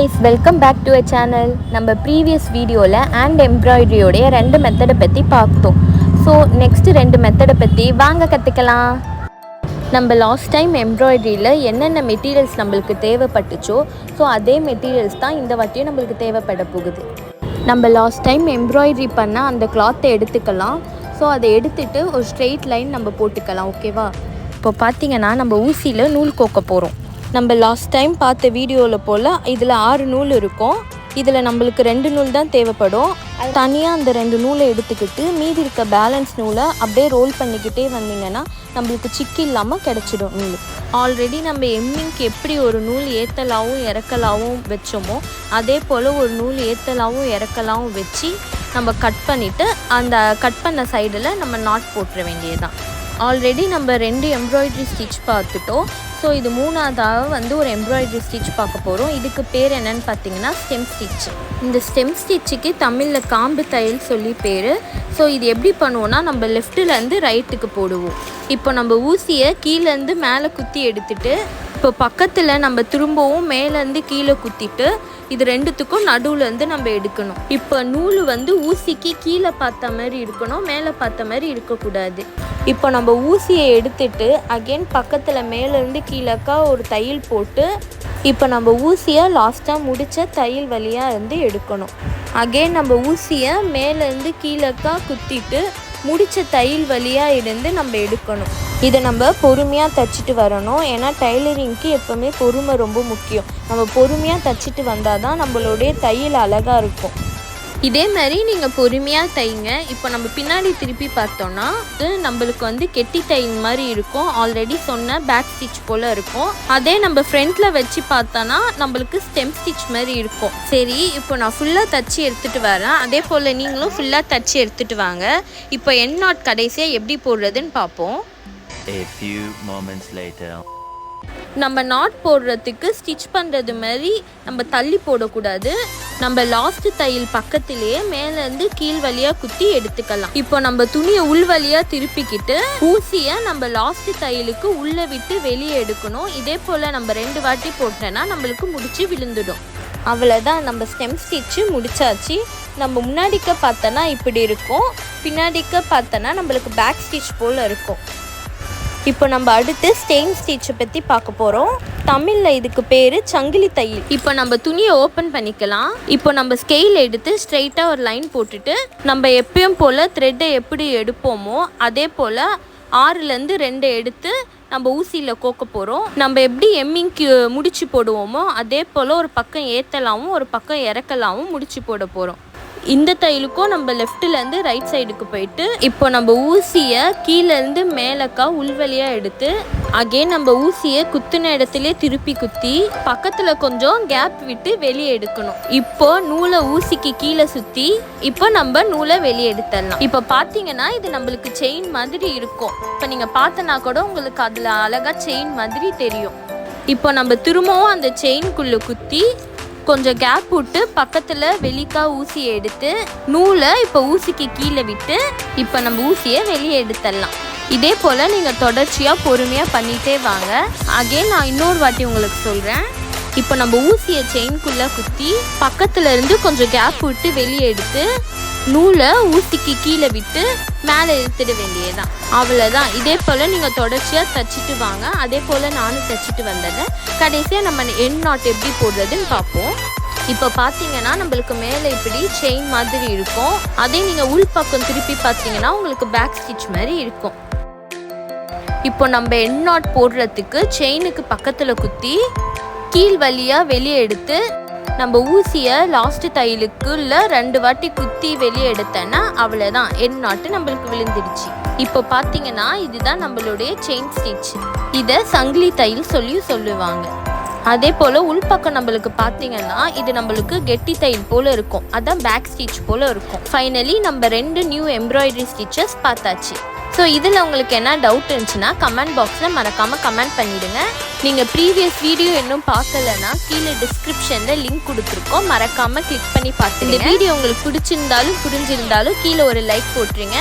guys, welcome back to our channel. நம்ம previous வீடியோவில் and embroidery உடைய ரெண்டு மெத்தடை பற்றி பார்த்தோம். ஸோ நெக்ஸ்ட் ரெண்டு மெத்தடை பற்றி வாங்க கற்றுக்கலாம். நம்ம லாஸ்ட் டைம் எம்ப்ராய்டரியில் என்னென்ன மெட்டீரியல்ஸ் நம்மளுக்கு தேவைப்பட்டுச்சோ ஸோ அதே மெட்டீரியல்ஸ் தான் இந்த வாட்டியும் நம்மளுக்கு தேவைப்பட போகுது. நம்ம லாஸ்ட் டைம் எம்ப்ராய்டரி பண்ண அந்த கிளாத்தை எடுத்துக்கலாம். ஸோ அதை எடுத்துகிட்டு ஒரு ஸ்ட்ரெயிட் லைன் நம்ம போட்டுக்கலாம். ஓகேவா? இப்போ பார்த்திங்கன்னா நம்ம ஊசியில் நூல் கோக்க போகிறோம். நம்ம லாஸ்ட் டைம் பார்த்த வீடியோவில் போல் இதில் 6 நூல் இருக்கும். இதில் நம்மளுக்கு 2 நூல் தான் தேவைப்படும். தனியாக அந்த 2 நூலை எடுத்துக்கிட்டு மீதி இருக்க பேலன்ஸ் நூலை அப்படியே ரோல் பண்ணிக்கிட்டே வந்தீங்கன்னா நம்மளுக்கு சிக்கி இல்லாமல் கிடச்சிடும் நூல். ஆல்ரெடி நம்ம எம்மிங்க்கு எப்படி ஒரு நூல் ஏற்றலாகவும் இறக்கலாகவும் வச்சோமோ அதே போல் ஒரு நூல் ஏற்றலாகவும் இறக்கலாகவும் வச்சு நம்ம கட் பண்ணிவிட்டு அந்த கட் பண்ண சைடில் நம்ம நாட் போட்டுற வேண்டியதுதான். ஆல்ரெடி நம்ம 2 எம்ப்ராய்டரி ஸ்டிச் பார்த்துட்டோம். ஸோ இது மூணாவதாக ஒரு எம்ப்ராய்டரி ஸ்டிச் பார்க்க போகிறோம். இதுக்கு பேர் என்னென்னு பார்த்தீங்கன்னா ஸ்டெம் ஸ்டிச். இந்த ஸ்டெம் ஸ்டிச்சுக்கு தமிழில் காம்பு தையல் சொல்லி பேர். ஸோ இது எப்படி பண்ணுவோன்னா நம்ம லெஃப்ட்லேருந்து ரைட்டுக்கு போடுவோம். இப்போ நம்ம ஊசியை கீழேருந்து மேலே குத்தி எடுத்துகிட்டு இப்போ பக்கத்தில் நம்ம திரும்பவும் மேலேருந்து கீழே குத்திட்டு இது ரெண்டுத்துக்கும் நடுவுலேருந்து நம்ம எடுக்கணும். இப்போ நூல் ஊசிக்கு கீழே பார்த்த மாதிரி இருக்கணும், மேலே பார்த்த மாதிரி இருக்கக்கூடாது. இப்போ நம்ம ஊசியை எடுத்துட்டு அகெயின் பக்கத்தில் மேலேருந்து கீழேக்கா ஒரு தையல் போட்டு இப்போ நம்ம ஊசியை லாஸ்ட்டாக முடித்த தையல் வழியாக இருந்து எடுக்கணும். அகெயின் நம்ம ஊசியை மேலேருந்து கீழேக்கா குத்திட்டு முடித்த தையல் வழியாக இருந்து நம்ம எடுக்கணும். இதை நம்ம பொறுமையாக தைச்சிட்டு வரணும். ஏன்னா டைலரிங்க்கு எப்போவுமே பொறுமை ரொம்ப முக்கியம். நம்ம பொறுமையாக தைச்சிட்டு வந்தால் தான் நம்மளுடைய தையல் அழகாக இருக்கும். இதே மாதிரி நீங்கள் பொறுமையாக தைங்க. இப்போ நம்ம பின்னாடி திருப்பி பார்த்தோன்னா நம்மளுக்கு கெட்டி தையல் மாதிரி இருக்கும். ஆல்ரெடி சொன்ன பேக் ஸ்டிச் போல் இருக்கும். அதே நம்ம ஃப்ரண்ட்டில் வச்சு பார்த்தோன்னா நம்மளுக்கு ஸ்டெம் ஸ்டிச் மாதிரி இருக்கும். சரி, இப்போ நான் ஃபுல்லாக தைச்சி எடுத்துகிட்டு வரேன். அதே போல் நீங்களும் ஃபுல்லாக தைச்சி எடுத்துகிட்டு வாங்க. இப்போ என் நாட் கடைசியாக எப்படி போடுறதுன்னு பார்ப்போம். A few moments later. நம்ம நாட் போடுறதுக்கு ஸ்டிச் பண்ணுறது மாதிரி நம்ம தள்ளி போடக்கூடாது. நம்ம லாஸ்ட் தையல் பக்கத்திலேயே மேலேருந்து கீழ் வழியாக குத்தி எடுத்துக்கலாம். இப்போ நம்ம துணியை உள் வழியாக திருப்பிக்கிட்டு ஊசியை நம்ம லாஸ்ட் தையலுக்கு உள்ளே விட்டு வெளியே எடுக்கணும். இதே போல் நம்ம 2 வாட்டி போட்டோன்னா நம்மளுக்கு முடிச்சு விழுந்துடும். அவ்வளோதான், நம்ம ஸ்டெம் ஸ்டிச்சு முடிச்சாச்சு. நம்ம முன்னாடிக்க பார்த்தோன்னா இப்படி இருக்கும், பின்னாடிக்க பார்த்தோன்னா நம்மளுக்கு பேக் ஸ்டிச் போல் இருக்கும். இப்போ நம்ம அடுத்து ஸ்டெயின் ஸ்டிச்சை பற்றி பார்க்க போகிறோம். தமிழில் இதுக்கு பேர் சங்கிலி தையல். இப்போ நம்ம துணியை ஓப்பன் பண்ணிக்கலாம். இப்போ நம்ம ஸ்கெயில் எடுத்து ஸ்ட்ரைட்டாக ஒரு லைன் போட்டுட்டு நம்ம எப்பயும் போல் த்ரெட்டை எப்படி எடுப்போமோ அதே போல் 6லேருந்து 2 எடுத்து நம்ம ஊசியில் கோக்க போகிறோம். நம்ம எப்படி எம்மிங்க்கு முடிச்சு போடுவோமோ அதே போல் ஒரு பக்கம் ஏற்றலாவும் ஒரு பக்கம் இறக்கலாவும் முடிச்சு போட போகிறோம். இந்த தையலுக்கும் நம்ம லெஃப்ட்லேருந்து ரைட் சைடுக்கு போயிட்டு இப்போ நம்ம ஊசியை கீழேருந்து மேலக்கா உள்வழியாக எடுத்து அகெயின் நம்ம ஊசியை குத்துன இடத்துல திருப்பி குத்தி பக்கத்தில் கொஞ்சம் கேப் விட்டு வெளியே எடுக்கணும். இப்போ நூலை ஊசிக்கு கீழே சுற்றி இப்போ நம்ம நூலை வெளியே எடுத்துடலாம். இப்போ பார்த்தீங்கன்னா இது நம்மளுக்கு செயின் மாதிரி இருக்கும். இப்போ நீங்கள் பார்த்தனா கூட உங்களுக்கு அதில் அழகாக செயின் மாதிரி தெரியும். இப்போ நம்ம திரும்பவும் அந்த செயின்குள்ளே குத்தி கொஞ்சம் கேப் விட்டு பக்கத்தில் வெளிக்கா ஊசியை எடுத்து நூலை இப்போ ஊசிக்கு கீழே விட்டு இப்போ நம்ம ஊசியை வெளியே எடுத்துடலாம். இதே போல் நீங்கள் தொடர்ச்சியாக பொறுமையாக பண்ணிகிட்டே வாங்க. அகெயின் நான் இன்னொரு வாட்டி உங்களுக்கு சொல்கிறேன். இப்போ நம்ம ஊசியை செயின்குள்ளே குத்தி பக்கத்தில் இருந்து கொஞ்சம் கேப் விட்டு வெளியே எடுத்து நூலை ஊசிக்கு கீழே விட்டு மேலே இழுத்துட வேண்டியதுதான். அவ்வளோதான். இதே போல் நீங்கள் தொடர்ச்சியாக தைச்சிட்டு வாங்க. அதே போல் நானும் தைச்சிட்டு வந்தேன். கடைசியாக நம்ம எண்ட் நாட் எப்படி போடுறதுன்னு பார்ப்போம். இப்போ பார்த்தீங்கன்னா நம்மளுக்கு மேலே இப்படி செயின் மாதிரி இருக்கும். அதே நீங்கள் உள் பக்கம் திருப்பி பார்த்தீங்கன்னா உங்களுக்கு பேக் ஸ்டிச் மாதிரி இருக்கும். இப்போ நம்ம எண்ட் நாட் போடுறதுக்கு செயினுக்கு பக்கத்தில் குத்தி கீழ் வழியாக வெளியே எடுத்து நம்ம ஊசியை லாஸ்ட் தையலுக்குள்ள 2 வாட்டி குத்தி வெளியே எடுத்தேன்னா அவ்வளோதான், எண்ட் நாட்டு நம்மளுக்கு விழுந்துடுச்சு. இப்போ பார்த்தீங்கன்னா இதுதான் நம்மளுடைய செயின் ஸ்டிச். இதை சங்கிலி தையல் சொல்லுவாங்க. அதே போல் உள்பக்கம் நம்மளுக்கு பார்த்தீங்கன்னா இது நம்மளுக்கு கெட்டி தையல் போல் இருக்கும். அதான் பேக் ஸ்டிச் போல் இருக்கும். ஃபைனலி நம்ம 2 நியூ எம்ப்ராய்டரி ஸ்டிச்சஸ் பார்த்தாச்சு. ஸோ இதில் உங்களுக்கு என்ன டவுட் இருந்துச்சுன்னா கமெண்ட் பாக்ஸில் மறக்காமல் கமெண்ட் பண்ணிவிடுங்க. நீங்கள் ப்ரீவியஸ் வீடியோ இன்னும் பார்க்கலன்னா கீழே டிஸ்கிரிப்ஷனில் லிங்க் கொடுத்துருக்கோம், மறக்காமல் கிளிக் பண்ணி பார்த்துங்க. இந்த வீடியோ உங்களுக்கு பிடிச்சிருந்தாலும் புரிஞ்சிருந்தாலும் கீழே ஒரு லைக் போட்டுருங்க.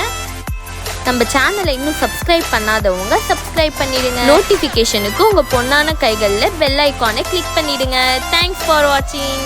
நம்ம சேனலை இன்னும் சப்ஸ்கிரைப் பண்ணாதவங்க சப்ஸ்கிரைப் பண்ணிடுங்க. நோட்டிஃபிகேஷனுக்கு உங்கள் பொண்ணான கைகளில் பெல் ஐக்கானை கிளிக் பண்ணிடுங்க. தேங்க்ஸ் ஃபார் வாட்சிங்.